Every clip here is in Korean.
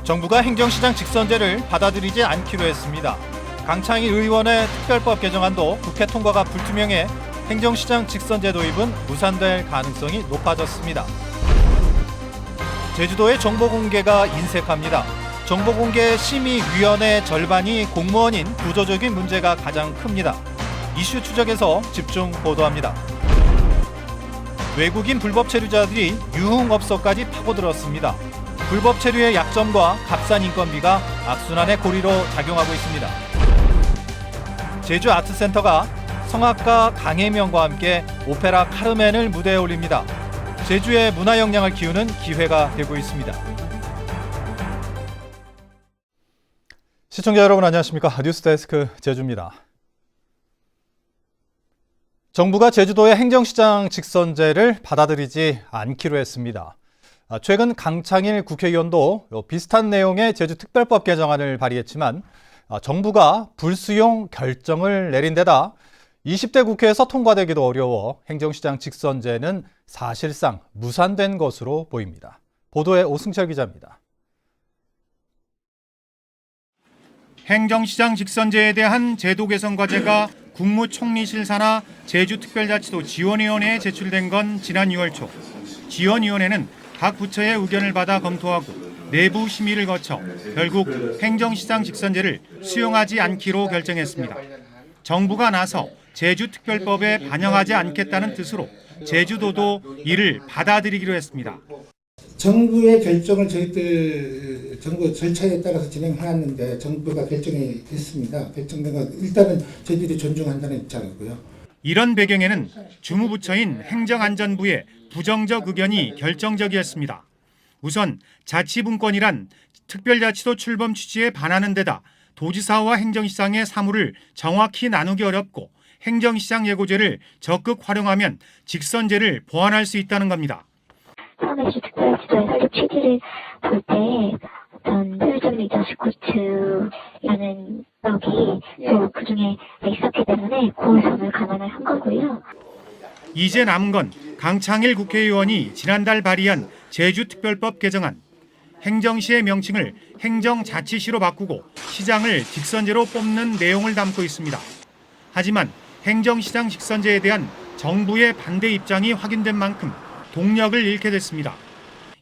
정부가 행정시장 직선제를 받아들이지 않기로 했습니다. 강창일 의원의 특별법 개정안도 국회 통과가 불투명해 행정시장 직선제 도입은 무산될 가능성이 높아졌습니다. 제주도의 정보공개가 인색합니다. 정보공개 심의위원회 절반이 공무원인 구조적인 문제가 가장 큽니다. 이슈 추적에서 집중 보도합니다. 외국인 불법 체류자들이 유흥업소까지 파고들었습니다. 불법 체류의 약점과 값싼 인건비가 악순환의 고리로 작용하고 있습니다. 제주아트센터가 성악가 강혜명과 함께 오페라 카르멘을 무대에 올립니다. 제주의 문화 역량을 키우는 기회가 되고 있습니다. 시청자 여러분 안녕하십니까? 뉴스데스크 제주입니다. 정부가 제주도의 행정시장 직선제를 받아들이지 않기로 했습니다. 최근 강창일 국회의원도 비슷한 내용의 제주특별법 개정안을 발의했지만 정부가 불수용 결정을 내린 데다 20대 국회에서 통과되기도 어려워 행정시장 직선제는 사실상 무산된 것으로 보입니다. 보도에 오승철 기자입니다. 행정시장 직선제에 대한 제도 개선 과제가 국무총리실 산하 제주특별자치도 지원위원회에 제출된 건 지난 6월 초. 지원위원회는 각 부처의 의견을 받아 검토하고 내부 심의를 거쳐 결국 행정시장 직선제를 수용하지 않기로 결정했습니다. 정부가 나서 제주특별법에 반영하지 않겠다는 뜻으로 제주도도 이를 받아들이기로 했습니다. 정부의 결정을 저희들 정부 절차에 따라서 진행해왔는데 정부가 결정이 됐습니다. 결정된 건 일단은 저희들이 존중한다는 입장이고요. 이런 배경에는 주무부처인 행정안전부의 부정적 의견이 결정적이었습니다. 우선 자치분권이란 특별자치도 출범 취지에 반하는 데다 도지사와 행정시장의 사무를 정확히 나누기 어렵고 행정시장 예고제를 적극 활용하면 직선제를 보완할 수 있다는 겁니다. 처음에 특별자치도의 설립 취지를 볼 때 어떤 효율적 리더십 코트라는 적이 또 그중에 있었기 때문에 그 점을 감안을 한 거고요. 이제 남은 건 강창일 국회의원이 지난달 발의한 제주특별법 개정안. 행정시의 명칭을 행정자치시로 바꾸고 시장을 직선제로 뽑는 내용을 담고 있습니다. 하지만 행정시장 직선제에 대한 정부의 반대 입장이 확인된 만큼 동력을 잃게 됐습니다.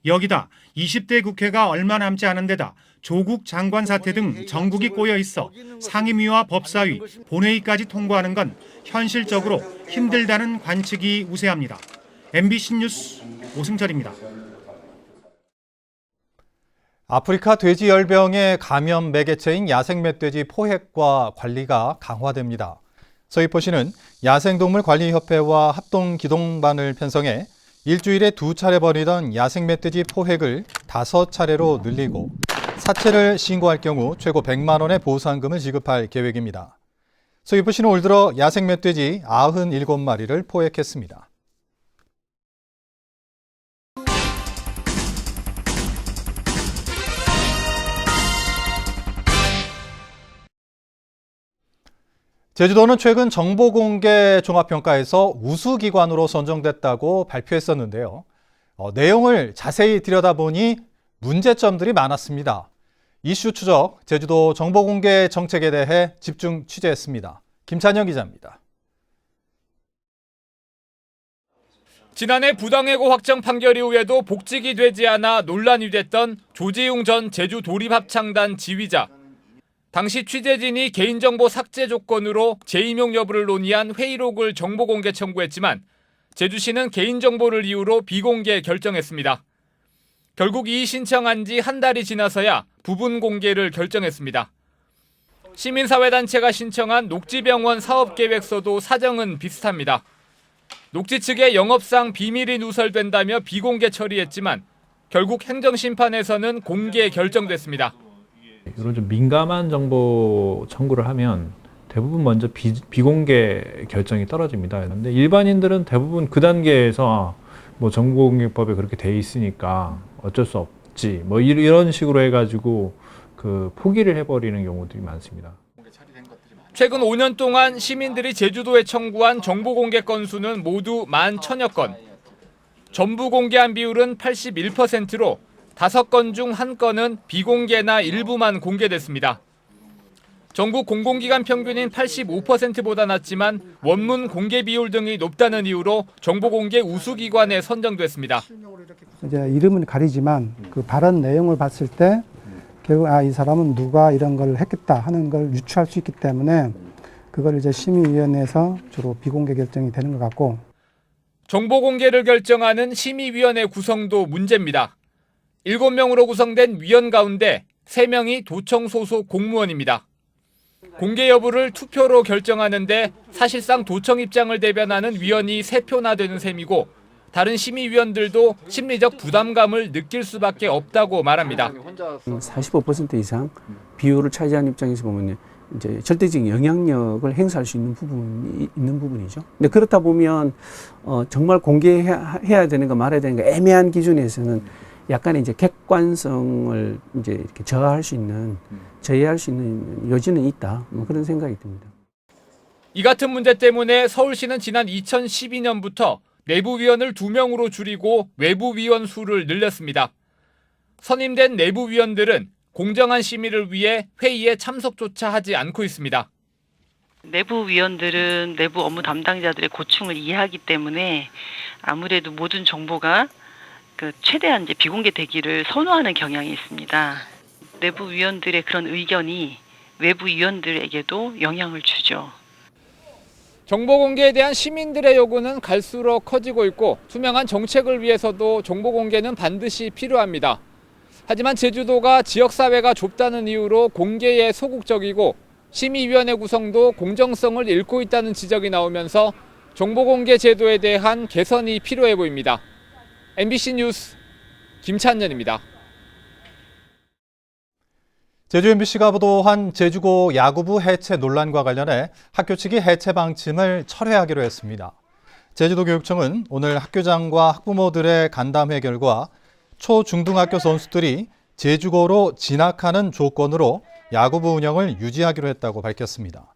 여기다 20대 국회가 얼마 남지 않은 데다 조국 장관 사태 등 정국이 꼬여 있어 상임위와 법사위, 본회의까지 통과하는 건 현실적으로 힘들다는 관측이 우세합니다. MBC 뉴스 오승철입니다. 아프리카 돼지열병의 감염 매개체인 야생멧돼지 포획과 관리가 강화됩니다. 서귀포시는 야생동물관리협회와 합동기동반을 편성해 일주일에 2차례 벌이던 야생멧돼지 포획을 5차례로 늘리고 사체를 신고할 경우 최고 100만 원의 보상금을 지급할 계획입니다. 서귀포시는 올 들어 야생멧돼지 97마리를 포획했습니다. 제주도는 최근 정보공개 종합평가에서 우수기관으로 선정됐다고 발표했었는데요. 내용을 자세히 들여다보니 문제점들이 많았습니다. 이슈 추적, 제주도 정보공개 정책에 대해 집중 취재했습니다. 김찬영 기자입니다. 지난해 부당해고 확정 판결 이후에도 복직이 되지 않아 논란이 됐던 조지웅 전 제주도립합창단 지휘자. 당시 취재진이 개인정보 삭제 조건으로 재임용 여부를 논의한 회의록을 정보공개 청구했지만 제주시는 개인정보를 이유로 비공개 결정했습니다. 결국 이 신청한 지 한 달이 지나서야 부분 공개를 결정했습니다. 시민사회단체가 신청한 녹지병원 사업계획서도 사정은 비슷합니다. 녹지 측의 영업상 비밀이 누설된다며 비공개 처리했지만 결국 행정심판에서는 공개 결정됐습니다. 이런 좀 민감한 정보 청구를 하면 대부분 먼저 비공개 결정이 떨어집니다. 그런데 일반인들은 대부분 그 단계에서 뭐 정보공개법에 그렇게 돼 있으니까 어쩔 수 없지 뭐 이런 식으로 해가지고 그 포기를 해버리는 경우들이 많습니다. 최근 5년 동안 시민들이 제주도에 청구한 정보공개 건수는 모두 11,000여 건. 전부 공개한 비율은 81%로 5건 중 1건은 비공개나 일부만 공개됐습니다. 전국 공공기관 평균인 85%보다 낮지만 원문 공개 비율 등이 높다는 이유로 정보공개 우수기관에 선정됐습니다. 이제 이름은 가리지만 그 발언 내용을 봤을 때 결국 이 사람은 누가 이런 걸 했겠다 하는 걸 유추할 수 있기 때문에 그걸 이제 심의위원회에서 주로 비공개 결정이 되는 것 같고, 정보공개를 결정하는 심의위원회 구성도 문제입니다. 7명으로 구성된 위원 가운데 3명이 도청 소속 공무원입니다. 공개 여부를 투표로 결정하는데 사실상 도청 입장을 대변하는 위원이 3표나 되는 셈이고, 다른 심의위원들도 심리적 부담감을 느낄 수밖에 없다고 말합니다. 45% 이상 비율을 차지하는 입장에서 보면 이제 절대적인 영향력을 행사할 수 있는 부분이 있는 부분이죠. 근데 그렇다 보면 정말 공개해야 되는 거 말아야 되는 거 애매한 기준에서는 약간의 이제 객관성을 이제 이렇게 제어할 수 있는 여지는 있다. 뭐 그런 생각이 듭니다. 이 같은 문제 때문에 서울시는 지난 2012년부터 내부위원을 2명으로 줄이고 외부위원 수를 늘렸습니다. 선임된 내부위원들은 공정한 심의를 위해 회의에 참석조차 하지 않고 있습니다. 내부 위원들은 내부 업무 담당자들의 고충을 이해하기 때문에 아무래도 모든 정보가 최대한 이제 비공개되기를 선호하는 경향이 있습니다. 내부 위원들의 그런 의견이 외부 위원들에게도 영향을 주죠. 정보 공개에 대한 시민들의 요구는 갈수록 커지고 있고 투명한 정책을 위해서도 정보 공개는 반드시 필요합니다. 하지만 제주도가 지역사회가 좁다는 이유로 공개에 소극적이고 심의위원회 구성도 공정성을 잃고 있다는 지적이 나오면서 정보공개 제도에 대한 개선이 필요해 보입니다. MBC 뉴스 김찬년입니다. 제주 MBC가 보도한 제주고 야구부 해체 논란과 관련해 학교 측이 해체 방침을 철회하기로 했습니다. 제주도교육청은 오늘 학교장과 학부모들의 간담회 결과 초, 중등학교 선수들이 제주고로 진학하는 조건으로 야구부 운영을 유지하기로 했다고 밝혔습니다.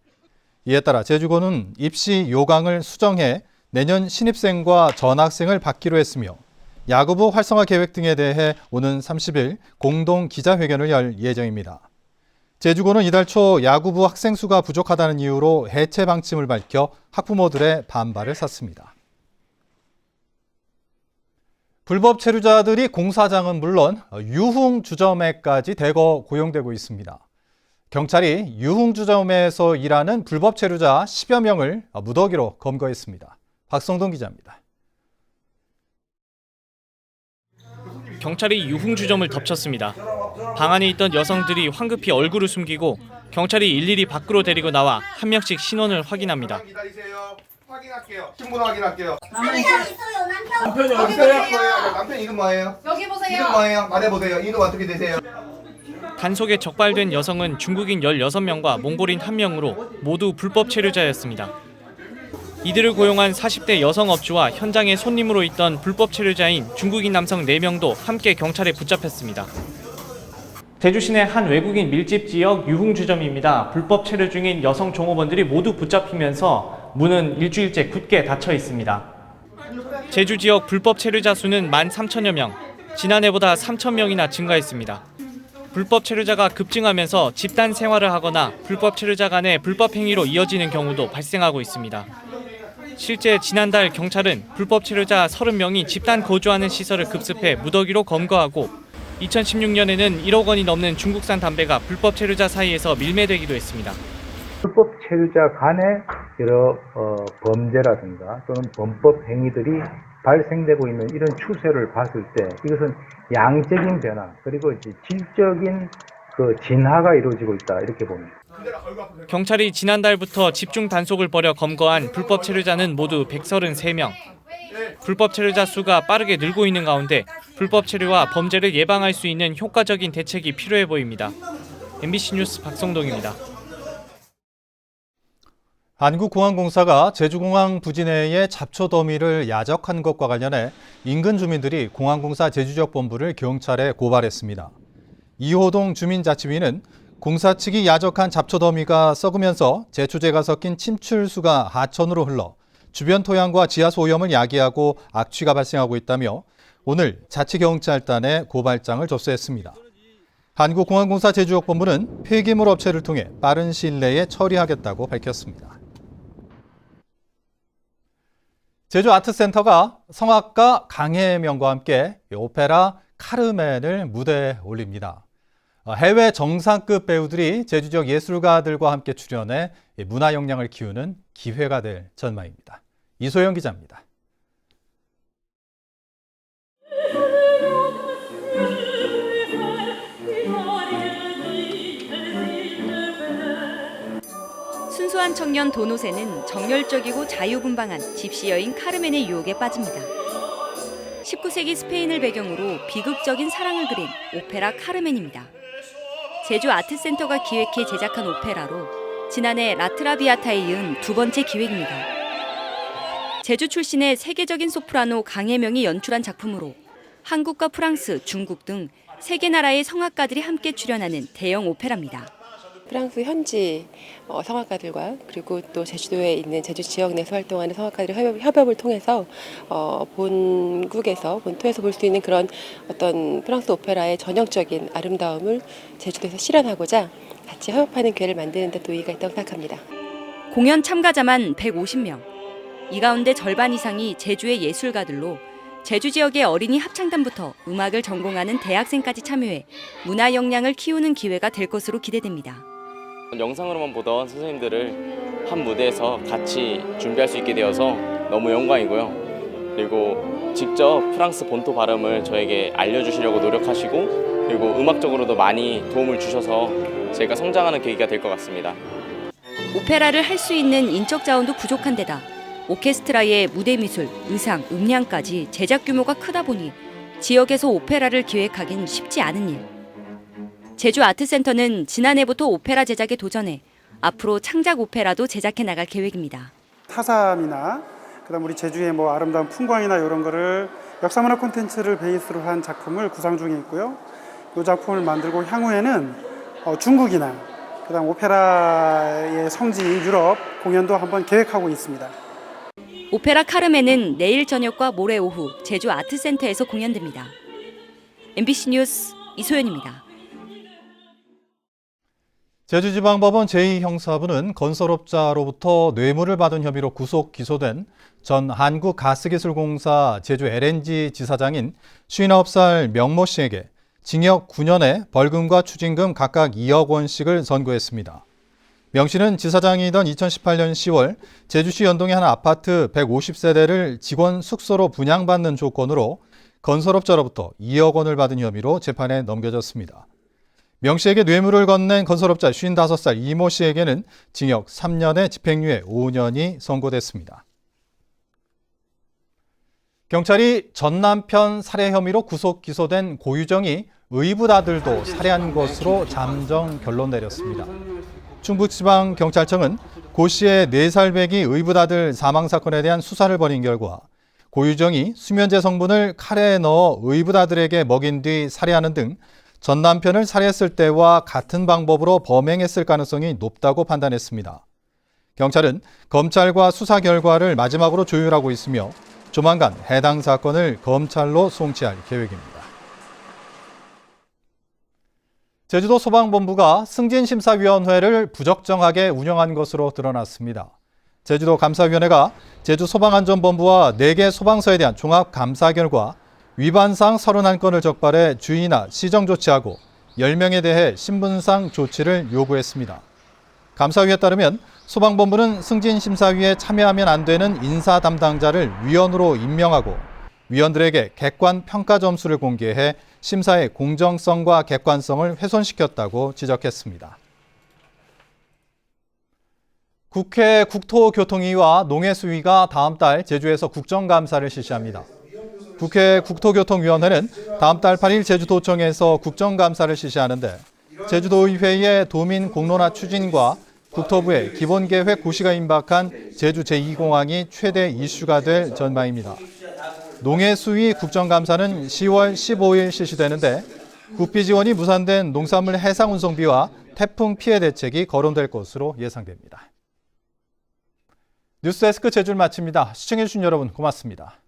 이에 따라 제주고는 입시 요강을 수정해 내년 신입생과 전학생을 받기로 했으며 야구부 활성화 계획 등에 대해 오는 30일 공동 기자회견을 열 예정입니다. 제주고는 이달 초 야구부 학생 수가 부족하다는 이유로 해체 방침을 밝혀 학부모들의 반발을 샀습니다. 불법 체류자들이 공사장은 물론 유흥주점에까지 대거 고용되고 있습니다. 경찰이 유흥주점에서 일하는 불법 체류자 10여 명을 무더기로 검거했습니다. 박성동 기자입니다. 경찰이 유흥주점을 덮쳤습니다. 방 안에 있던 여성들이 황급히 얼굴을 숨기고 경찰이 일일이 밖으로 데리고 나와 한 명씩 신원을 확인합니다. 확인할게요. 신분 확인할게요. 남편이 있어요. 남편이 어디 있어요? 남편 이름 뭐예요? 여기 보세요. 이름 뭐예요? 말해보세요. 이름 어떻게 되세요? 단속에 적발된 여성은 중국인 16명과 몽골인 1명으로 모두 불법 체류자였습니다. 이들을 고용한 40대 여성 업주와 현장에 손님으로 있던 불법 체류자인 중국인 남성 4명도 함께 경찰에 붙잡혔습니다. 제주 시내 한 외국인 밀집 지역 유흥주점입니다. 불법 체류 중인 여성 종업원들이 모두 붙잡히면서 문은 일주일째 굳게 닫혀 있습니다. 제주 지역 불법 체류자 수는 13,000여 명, 지난해보다 3,000명이나 증가했습니다. 불법 체류자가 급증하면서 집단 생활을 하거나 불법 체류자 간의 불법 행위로 이어지는 경우도 발생하고 있습니다. 실제 지난달 경찰은 불법 체류자 30명이 집단 거주하는 시설을 급습해 무더기로 검거하고 2016년에는 1억 원이 넘는 중국산 담배가 불법 체류자 사이에서 밀매되기도 했습니다. 불법 체류자 간의 여러 범죄라든가 또는 범법 행위들이 발생되고 있는 이런 추세를 봤을 때 이것은 양적인 변화 그리고 이제 질적인 진화가 이루어지고 있다 이렇게 봅니다. 경찰이 지난달부터 집중 단속을 벌여 검거한 불법 체류자는 모두 133명. 불법 체류자 수가 빠르게 늘고 있는 가운데 불법 체류와 범죄를 예방할 수 있는 효과적인 대책이 필요해 보입니다. MBC 뉴스 박성동입니다. 한국공항공사가 제주공항 부지 내에 잡초 더미를 야적한 것과 관련해 인근 주민들이 공항공사 제주지역 본부를 경찰에 고발했습니다. 이호동 주민자치위는 공사 측이 야적한 잡초 더미가 썩으면서 제초제가 섞인 침출수가 하천으로 흘러 주변 토양과 지하수 오염을 야기하고 악취가 발생하고 있다며 오늘 자치경찰단에 고발장을 접수했습니다. 한국공항공사 제주역본부는 폐기물 업체를 통해 빠른 시일 내에 처리하겠다고 밝혔습니다. 제주아트센터가 성악가 강혜명과 함께 오페라 카르멘을 무대에 올립니다. 해외 정상급 배우들이 제주 지역 예술가들과 함께 출연해 문화 역량을 키우는 기회가 될 전망입니다. 이소영 기자입니다. 순수한 청년 도노세는 정열적이고 자유분방한 집시 여인 카르멘의 유혹에 빠집니다. 19세기 스페인을 배경으로 비극적인 사랑을 그린 오페라 카르멘입니다. 제주 아트센터가 기획해 제작한 오페라로 지난해 라트라비아타에 이은 두 번째 기획입니다. 제주 출신의 세계적인 소프라노 강혜명이 연출한 작품으로 한국과 프랑스, 중국 등 세 개 나라의 성악가들이 함께 출연하는 대형 오페라입니다. 프랑스 현지 성악가들과 그리고 또 제주도에 있는 제주 지역 내에서 활동하는 성악가들의 협업을 통해서 본토에서 볼 수 있는 그런 어떤 프랑스 오페라의 전형적인 아름다움을 제주도에서 실현하고자 같이 협업하는 기회를 만드는 데 또 의의가 있다고 생각합니다. 공연 참가자만 150명. 이 가운데 절반 이상이 제주의 예술가들로 제주 지역의 어린이 합창단부터 음악을 전공하는 대학생까지 참여해 문화 역량을 키우는 기회가 될 것으로 기대됩니다. 영상으로만 보던 선생님들을 한 무대에서 같이 준비할 수 있게 되어서 너무 영광이고요. 그리고 직접 프랑스 본토 발음을 저에게 알려주시려고 노력하시고 그리고 음악적으로도 많이 도움을 주셔서 제가 성장하는 계기가 될 것 같습니다. 오페라를 할 수 있는 인적 자원도 부족한 데다 오케스트라의 무대 미술, 의상, 음량까지 제작 규모가 크다 보니 지역에서 오페라를 기획하긴 쉽지 않은 일. 제주 아트센터는 지난해부터 오페라 제작에 도전해 앞으로 창작 오페라도 제작해 나갈 계획입니다. 타삼이나 그다음 우리 제주의 아름다운 풍광이나 이런 거를 역사문화 콘텐츠를 베이스로 한 작품을 구상 중에 있고요. 이 작품을 만들고 향후에는 중국이나 그다음 오페라의 성지 유럽 공연도 한번 계획하고 있습니다. 오페라 카르멘은 내일 저녁과 모레 오후 제주 아트센터에서 공연됩니다. MBC 뉴스 이소연입니다. 제주지방법원 제2형사부는 건설업자로부터 뇌물을 받은 혐의로 구속 기소된 전 한국가스기술공사 제주 LNG 지사장인 59살 명모 씨에게 징역 9년에 벌금과 추징금 각각 2억 원씩을 선고했습니다. 명 씨는 지사장이던 2018년 10월 제주시 연동의 한 아파트 150세대를 직원 숙소로 분양받는 조건으로 건설업자로부터 2억 원을 받은 혐의로 재판에 넘겨졌습니다. 명 씨에게 뇌물을 건넨 건설업자 55살 이모 씨에게는 징역 3년에 집행유예 5년이 선고됐습니다. 경찰이 전 남편 살해 혐의로 구속 기소된 고유정이 의붓 아들도 살해한 것으로 잠정 결론 내렸습니다. 충북지방경찰청은 고 씨의 4살 배기 의붓 아들 사망 사건에 대한 수사를 벌인 결과 고유정이 수면제 성분을 카레에 넣어 의붓 아들에게 먹인 뒤 살해하는 등 전 남편을 살해했을 때와 같은 방법으로 범행했을 가능성이 높다고 판단했습니다. 경찰은 검찰과 수사 결과를 마지막으로 조율하고 있으며 조만간 해당 사건을 검찰로 송치할 계획입니다. 제주도 소방본부가 승진심사위원회를 부적정하게 운영한 것으로 드러났습니다. 제주도 감사위원회가 제주소방안전본부와 4개 소방서에 대한 종합감사 결과 위반상 31건을 적발해 주의나 시정조치하고 10명에 대해 신분상 조치를 요구했습니다. 감사위에 따르면 소방본부는 승진심사위에 참여하면 안 되는 인사 담당자를 위원으로 임명하고 위원들에게 객관 평가 점수를 공개해 심사의 공정성과 객관성을 훼손시켰다고 지적했습니다. 국회 국토교통위와 농해수위가 다음 달 제주에서 국정감사를 실시합니다. 국회 국토교통위원회는 다음 달 8일 제주도청에서 국정감사를 실시하는데 제주도의회의 도민 공론화 추진과 국토부의 기본계획 고시가 임박한 제주 제2공항이 최대 이슈가 될 전망입니다. 농해수위 국정감사는 10월 15일 실시되는데 국비 지원이 무산된 농산물 해상 운송비와 태풍 피해 대책이 거론될 것으로 예상됩니다. 뉴스데스크 제주를 마칩니다. 시청해주신 여러분 고맙습니다.